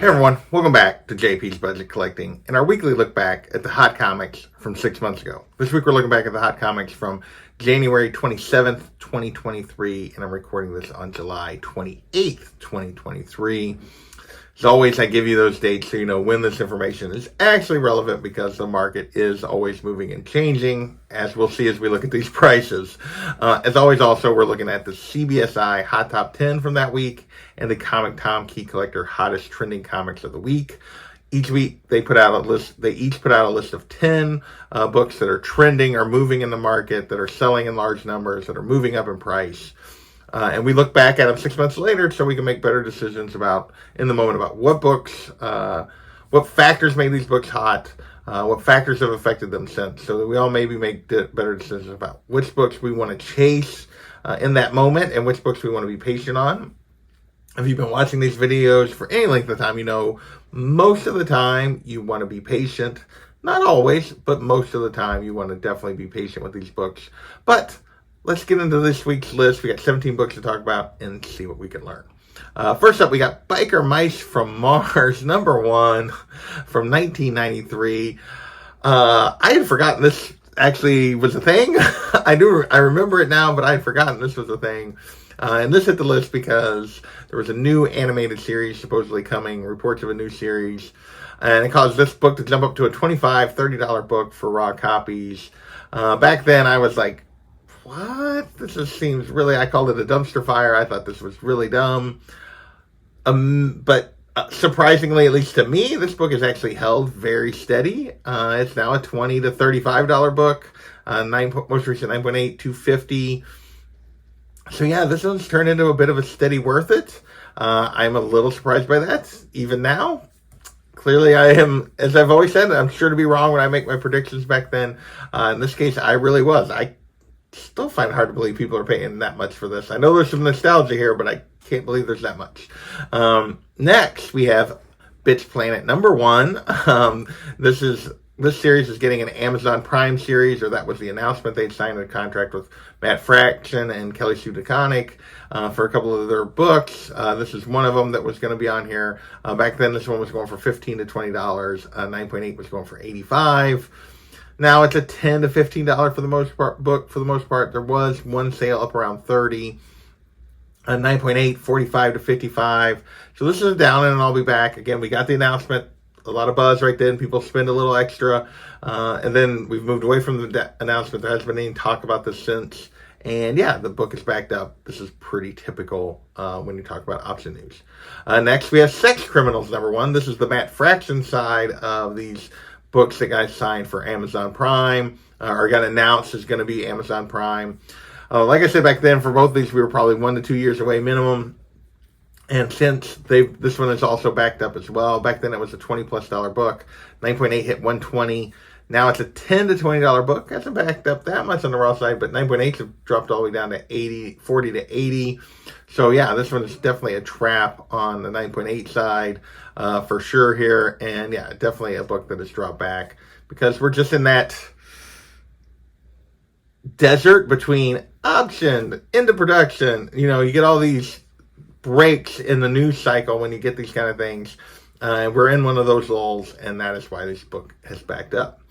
Hey everyone, welcome back to JP's Budget Collecting and our weekly look back at the hot comics from 6 months ago. This week we're looking back at the hot comics from January 27th, 2023, and I'm recording this on July 28th, 2023. As always, I give you those dates so you know when this information is actually relevant because the market is always moving and changing, as we'll see as we look at these prices. As always, also, we're looking at the CBSI Hot Top 10 from that week and the Comic Tom Key Collector Hottest Trending Comics of the Week. Each week, they put out a list. They each put out a list of 10 books that are trending, are moving in the market, that are selling in large numbers, that are moving up in price. And we look back at them 6 months later so we can make better decisions in the moment about what books, what factors made these books hot, what factors have affected them since, so that we all maybe make better decisions about which books we want to chase in that moment and which books we want to be patient on. If you've been watching these videos for any length of time, you know most of the time you want to be patient. Not always, but most of the time you want to definitely be patient with these books. But let's get into this week's list. We got 17 books to talk about and see what we can learn. First up, we got Biker Mice from Mars, number 1 from 1993. I had forgotten this actually was a thing. I remember it now, but I had forgotten this was a thing. And this hit the list because there was a new animated series supposedly coming, reports of a new series. And it caused this book to jump up to a $25, $30 book for raw copies. Back then, I was like, what? This just seems really, I called it a dumpster fire. I thought this was really dumb. But surprisingly, at least to me, this book is actually held very steady. It's now a $20 to $35 book. Most recent 9.8, $250. So yeah, this one's turned into a bit of a steady worth it. I'm a little surprised by that, even now. Clearly, I am, as I've always said, I'm sure to be wrong when I make my predictions back then. In this case, I really was. I still find it hard to believe people are paying that much for this. I know there's some nostalgia here, but I can't believe there's that much. Next, we have Bitch Planet number 1. This series is getting an Amazon Prime series, or that was the announcement. They'd signed a contract with Matt Fraction and Kelly Sue DeConnick for a couple of their books. This is one of them that was going to be on here. Back then, this one was going for $15 to $20. 9.8 was going for $85. Now it's a $10 to $15 for the most part book. For the most part, there was one sale up around $30. 9.8, $45 to $55. So this is down, and I'll be back. Again, we got the announcement. A lot of buzz right then. People spend a little extra. And then we've moved away from the announcement. There hasn't been any talk about this since. And yeah, the book is backed up. This is pretty typical when you talk about option news. Next, we have Sex Criminals number 1. This is the Matt Fraction side of these books that got signed for Amazon Prime, or got announced is going to be Amazon Prime. Like I said back then, for both of these, we were probably 1 to 2 years away minimum. And since this one is also backed up as well. Back then it was a $20+ book. 9.8 hit $120. Now it's a $10 to $20 book. Hasn't backed up that much on the raw side, but 9.8 have dropped all the way down to $40 to $80. So yeah, this one is definitely a trap on the 9.8 side for sure here. And yeah, definitely a book that has dropped back because we're just in that desert between option into production. You know, you get all these breaks in the news cycle when you get these kind of things. We're in one of those lulls, and that is why this book has backed up.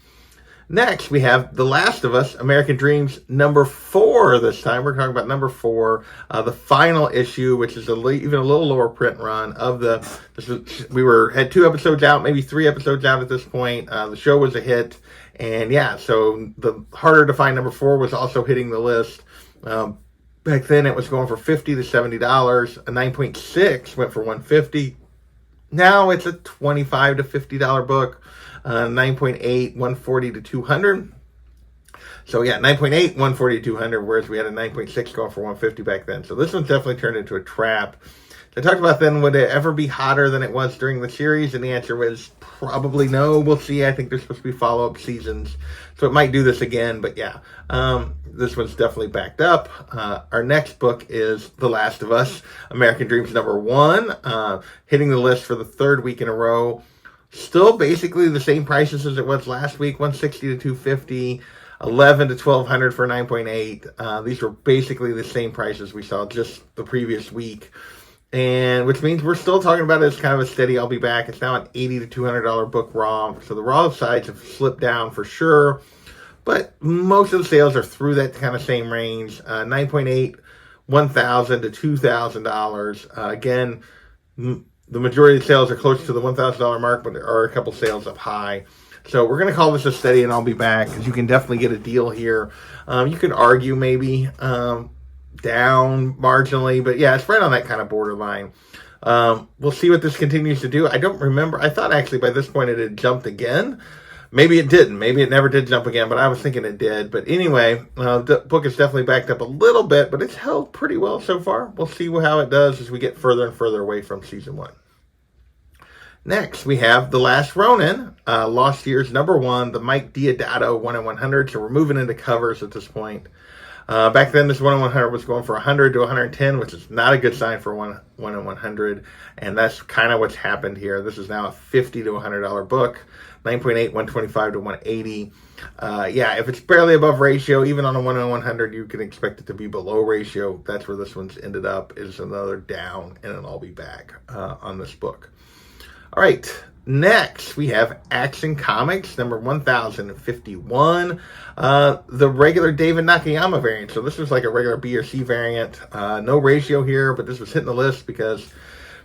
Next, we have The Last of Us, American Dreams, number 4 this time. We're talking about number 4, the final issue, which is even a little lower print run of had 2 episodes out, maybe 3 episodes out at this point. The show was a hit, and yeah, so the harder to find number 4 was also hitting the list. Back then, it was going for $50 to $70. A 9.6 went for $150. Now it's a $25 to $50 book. 9.8, $140 to $200. So yeah, 9.8, $140 to $200, whereas we had a 9.6 going for $150 back then. So this one's definitely turned into a trap. I talked about then, would it ever be hotter than it was during the series? And the answer was probably no. We'll see. I think there's supposed to be follow-up seasons. So it might do this again. But yeah, this one's definitely backed up. Our next book is The Last of Us, American Dreams number 1, hitting the list for the 3rd week in a row. Still basically the same prices as it was last week, $160 to $250. $1,100 to $1,200 for 9.8. These were basically the same prices we saw just the previous week. and which means we're still talking about it as kind of a steady I'll be back. It's now an $80 to $200 book raw, so the raw sides have slipped down for sure, but most of the sales are through that kind of same range, 9.8, $1,000 to $2,000. Again, the majority of the sales are close to the $1,000 mark, but there are a couple sales up high. So we're going to call this a steady and I'll be back, because you can definitely get a deal here. You could argue maybe down marginally, but yeah, it's right on that kind of borderline. We'll see what this continues to do. I don't remember. I thought actually by this point it had jumped again. Maybe it didn't. Maybe it never did jump again, but I was thinking it did. But anyway, the book is definitely backed up a little bit, but it's held pretty well so far. We'll see how it does as we get further and further away from season 1. Next, we have The Last Ronin, Lost Years #1, the Mike Diodato 1 in 100. So we're moving into covers at this point. Back then, this 1 in 100 was going for 100 to 110, which is not a good sign for 1 in 100. And that's kind of what's happened here. This is now a $50 to $100 book, 9.8, 125 to 180. Yeah, if it's barely above ratio, even on a 1 in 100, you can expect it to be below ratio. That's where this one's ended up, is another down, and then I'll be back on this book. All right, next we have Action Comics, number 1051, the regular David Nakayama variant. So this was like a regular B or C variant. No ratio here, but this was hitting the list because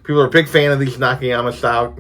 people are a big fan of these Nakayama style,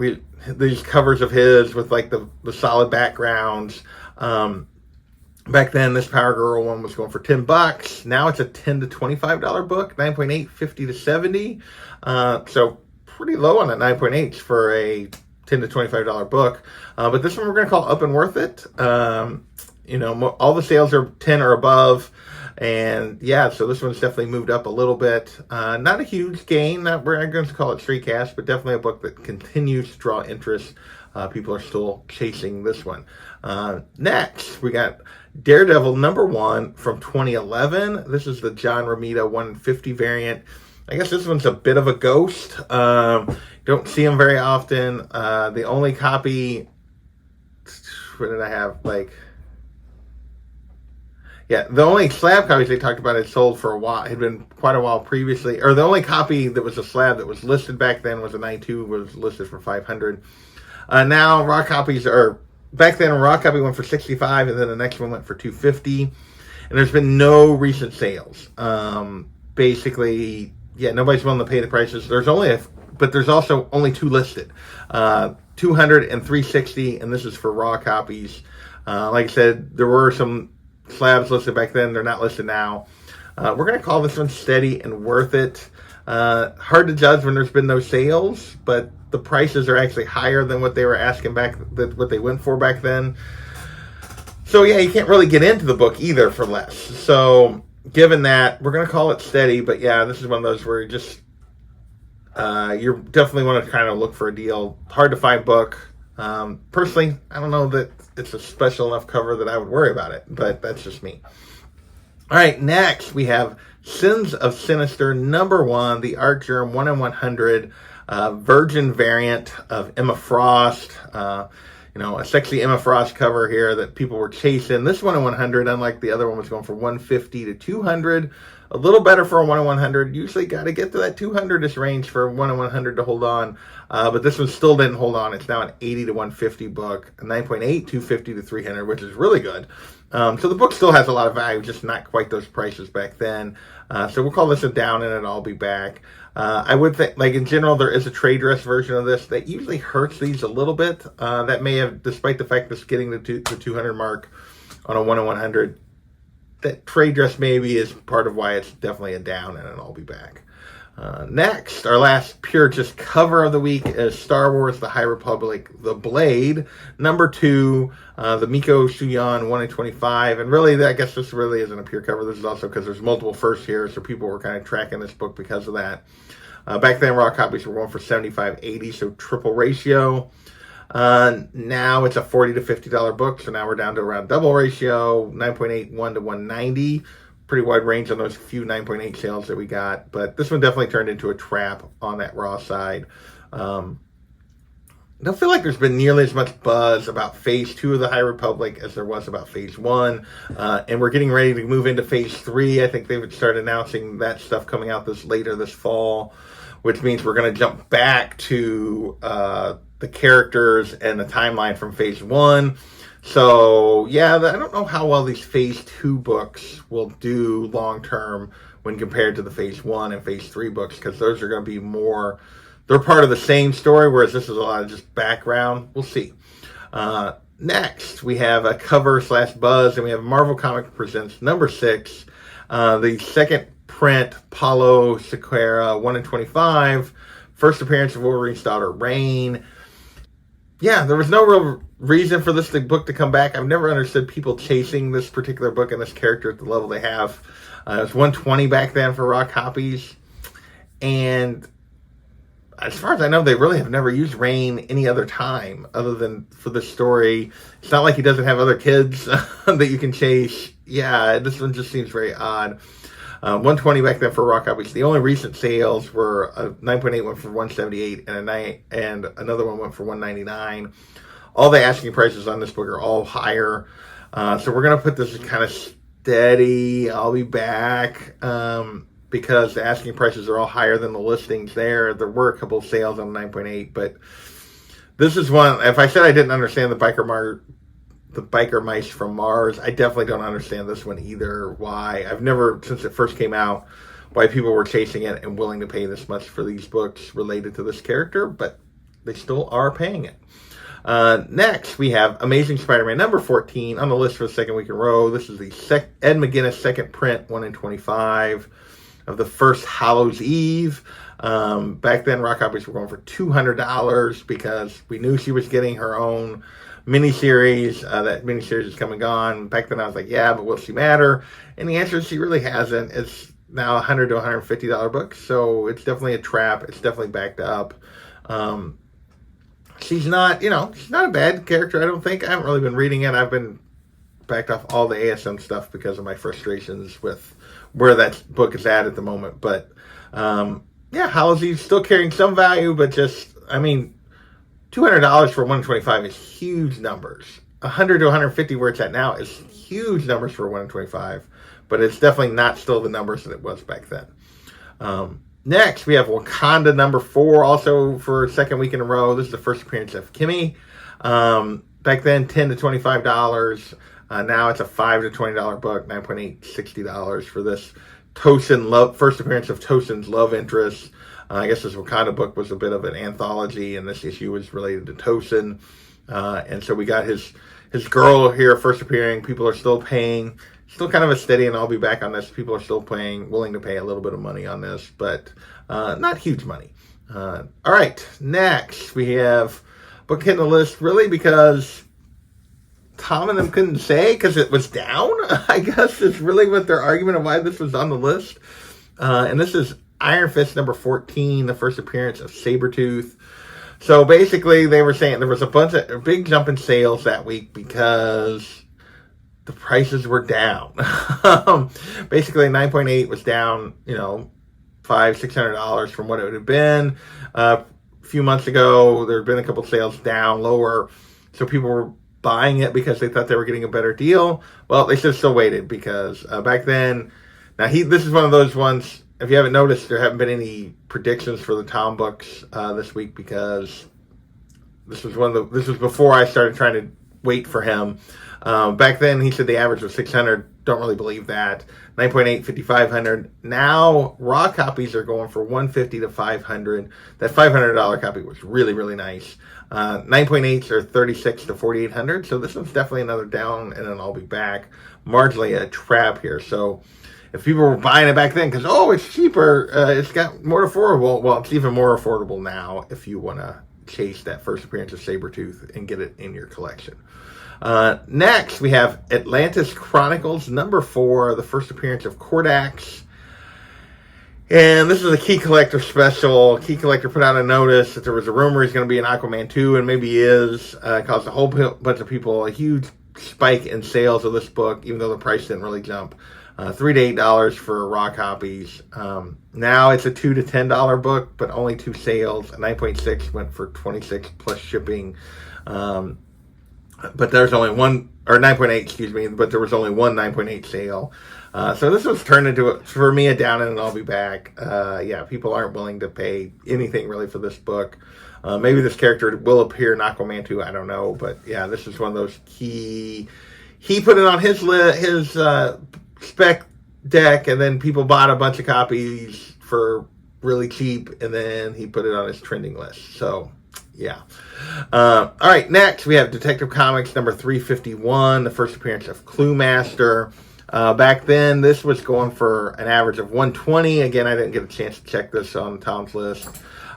these covers of his with like the solid backgrounds. Back then, this Power Girl one was going for $10. Now it's a $10 to $25 book, 9.8, 50 to 70. So pretty low on that 9.8 for a $10 to $25 book. But this one we're going to call Up and Worth It. All the sales are 10 or above. And yeah, so this one's definitely moved up a little bit. Not a huge gain. We're not going to call it straight cash, but definitely a book that continues to draw interest. People are still chasing this one. Next, we got Daredevil #1 from 2011. This is the John Romita 150 variant. I guess this one's a bit of a ghost. Don't see him very often. The only copy, what did I have? The only slab copies they talked about had sold for a while, had been quite a while previously. Or the only copy that was a slab that was listed back then was a 9.2, was listed for $500. Now raw copies are, back then a raw copy went for $65, and then the next one went for $250. And there's been no recent sales. Basically, yeah, nobody's willing to pay the prices. There's also only 2 listed, 200 and 360, and this is for raw copies. Like I said, there were some slabs listed back then. They're not listed now. We're going to call this one steady and worth it. Hard to judge when there's been no sales, but the prices are actually higher than what they were asking back, what they went for back then. So yeah, you can't really get into the book either for less. So given that, we're going to call it steady, but yeah, this is one of those where you definitely want to kind of look for a deal. Hard to find book. Personally, I don't know that it's a special enough cover that I would worry about it, but that's just me. All right, next we have Sins of Sinister #1, the Art Germ 1 in 100 Virgin variant of Emma Frost. A sexy Emma Frost cover here that people were chasing. This 1 in 100, unlike the other one, was going for 150 to 200. A little better for a 1 in 100. Usually got to get to that 200-ish range for a 1 in 100 to hold on. But this one still didn't hold on. It's now an 80 to 150 book, a 9.8, 250 to 300, which is really good. So the book still has a lot of value, just not quite those prices back then. So we'll call this a down and I'll be back. I would think, in general, there is a trade dress version of this that usually hurts these a little bit. That may have, despite the fact that it's getting the 200 mark on a 1 in 100, that trade dress maybe is part of why it's definitely a down and I'll be back. Next, our last pure just cover of the week is Star Wars The High Republic, The Blade, #2, the Miko Suyan 1 in 25. And really, I guess this really isn't a pure cover. This is also because there's multiple firsts here, so people were kind of tracking this book because of that. Back then, raw copies were going for $75.80, so triple ratio. Now it's a $40 to $50 book, so now we're down to around double ratio, 9.81 to 190. Pretty wide range on those few 9.8 sales that we got, but this one definitely turned into a trap on that raw side. I don't feel like there's been nearly as much buzz about Phase 2 of the High Republic as there was about Phase 1, and we're getting ready to move into Phase 3. I think they would start announcing that stuff coming out later this fall. which means we're going to jump back to the characters and the timeline from phase 1. So, yeah, I don't know how well these phase 2 books will do long term when compared to the phase 1 and phase 3 books, because those are going to be more, they're part of the same story, whereas this is a lot of just background. We'll see. Next, we have a cover / buzz, and we have Marvel Comics Presents number 6, the second print, Paulo Sequeira, 1 in 25, first appearance of Wolverine's daughter, Rain. Yeah, there was no real reason for this book to come back. I've never understood people chasing this particular book and this character at the level they have. It was 120 back then for raw copies. And as far as I know, they really have never used Rain any other time other than for this story. It's not like he doesn't have other kids that you can chase. Yeah, this one just seems very odd. 120 back then for raw copies. The only recent sales were a 9.8 went for 178 and another one went for 199. All the asking prices on this book are all higher. So we're going to put this kind of steady. I'll be back because the asking prices are all higher than the listings there. There were a couple of sales on 9.8, but this is one, if I said I didn't understand the Biker Mice from Mars, I definitely don't understand this one either. Why? I've never, since it first came out, why people were chasing it and willing to pay this much for these books related to this character, but they still are paying it. Next, we have Amazing Spider-Man number 14 on the list for the second week in a row. This is the Ed McGuinness second print, 1 in 25 of the first Hallows Eve. Back then, raw copies were going for $200 because we knew she was getting her own miniseries. That miniseries is come and gone. Back then I was like, yeah, but will she matter? And the answer is she really hasn't. It's now $100 to $150 book, so it's definitely a trap. It's definitely backed up. She's not, she's not a bad character, I don't think. I haven't really been reading it. I've been backed off all the ASM stuff because of my frustrations with where that book is at the moment. But, yeah, Halsey's still carrying some value, but just, $200 for 125 is huge numbers. 100 to 150 where it's at now is huge numbers for 125, but it's definitely not still the numbers that it was back then. Next, we have Wakanda number 4, also for second week in a row. This is the first appearance of Kimmy. Back then, $10 to $25. Now it's a $5 to $20 book, 9.8, $60 for this first appearance of Tosin's love interest. I guess this Wakanda book was a bit of an anthology, and this issue was related to Tosin. And so we got his girl here first appearing. People are still paying. Still kind of a steady, and I'll be back on this. People are still willing to pay a little bit of money on this, but not huge money. All right, next we have book hitting the list, really, because Tom and them couldn't say because it was down, I guess is really what their argument of why this was on the list. And this is Iron Fist number 14, the first appearance of Sabretooth. So basically, they were saying there was a big jump in sales that week because the prices were down. Basically, 9.8 was down, $500-$600 from what it would have been. A few months ago, there had been a couple sales down lower. So people were buying it because they thought they were getting a better deal. Well, they should have still waited because back then, this is one of those ones, if you haven't noticed, there haven't been any predictions for the Tom books this week because this was before I started trying to wait for him. Back then, he said the average was 600. Don't really believe that. 9.8, 5,500. Now, raw copies are going for 150 to 500. That $500 copy was really, really nice. 9.8s are 36 to 4,800. So this one's definitely another down, and then I'll be back. Marginally a trap here. So if people were buying it back then because, it's cheaper, it's got more affordable. Well, it's even more affordable now if you want to chase that first appearance of Sabretooth and get it in your collection. Next, we have Atlantis Chronicles number 4, the first appearance of Kordax. And this is a Key Collector special. Key Collector put out a notice that there was a rumor he's going to be in Aquaman 2, and maybe he is. Caused a whole bunch of people a huge spike in sales of this book, even though the price didn't really jump. $3 to $8 for raw copies. Now it's a $2 to $10 book, but only 2 sales. A 9.6 went for $26 plus shipping. But there's only one or 9.8, excuse me, but there was only one 9.8 sale. So this was turned into, for me, a down and I'll be back. Yeah, people aren't willing to pay anything really for this book. Maybe this character will appear in Aquaman 2, I don't know. But yeah, this is one of those he put it on his spec deck, and then people bought a bunch of copies for really cheap, and then he put it on his trending list. So yeah. All right, next we have Detective Comics number 351, the first appearance of Clue Master. Back then, this was going for an average of 120. Again, I didn't get a chance to check this on Tom's list.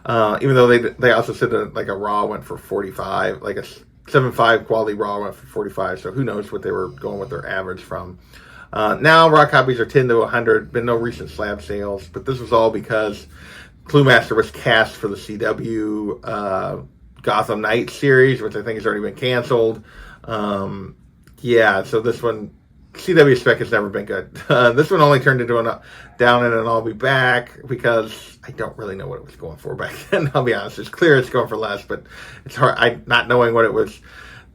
Even though they also said that like a raw went for 45, like a 7.5 quality raw went for 45. So who knows what they were going with their average from. Now raw copies are 10 to 100. Been no recent slab sales, but this was all because Clue Master was cast for the CW Gotham Knights series, which I think has already been canceled. Yeah, so this one, CW spec has never been good. This one only turned into a down and I'll be back because I don't really know what it was going for back then. I'll be honest. It's clear it's going for less, but it's hard. Not knowing what it was,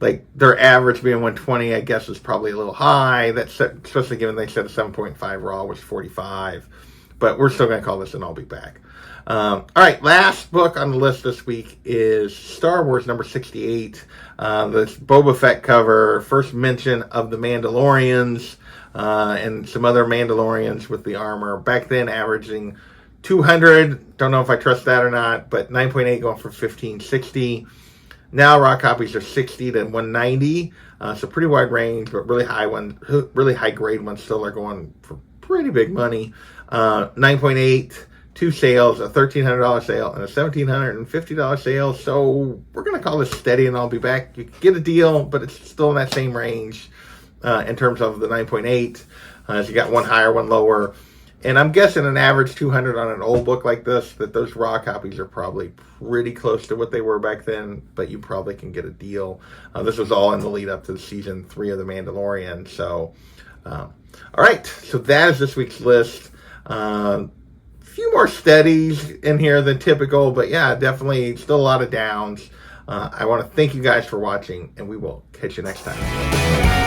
like their average being 120, I guess is probably a little high. That's especially given they said a 7.5 raw was 45. But we're still going to call this an I'll be back. All right, last book on the list this week is Star Wars number 68. This Boba Fett cover, first mention of the Mandalorians and some other Mandalorians with the armor. Back then, averaging 200. Don't know if I trust that or not, but 9.8 going for 1560. Now raw copies are 60 to 190, so pretty wide range, but really high grade ones still are going for pretty big money. 9.8. Two sales, a $1,300 sale and a $1,750 sale. So we're going to call this steady and I'll be back. You can get a deal, but it's still in that same range in terms of the 9.8. So you got one higher, one lower. And I'm guessing an average 200 on an old book like this, that those raw copies are probably pretty close to what they were back then, but you probably can get a deal. This was all in the lead up to season 3 of The Mandalorian. So, all right. So that is this week's list. Few more steadies in here than typical, but yeah, definitely still a lot of downs. I want to thank you guys for watching, and we will catch you next time.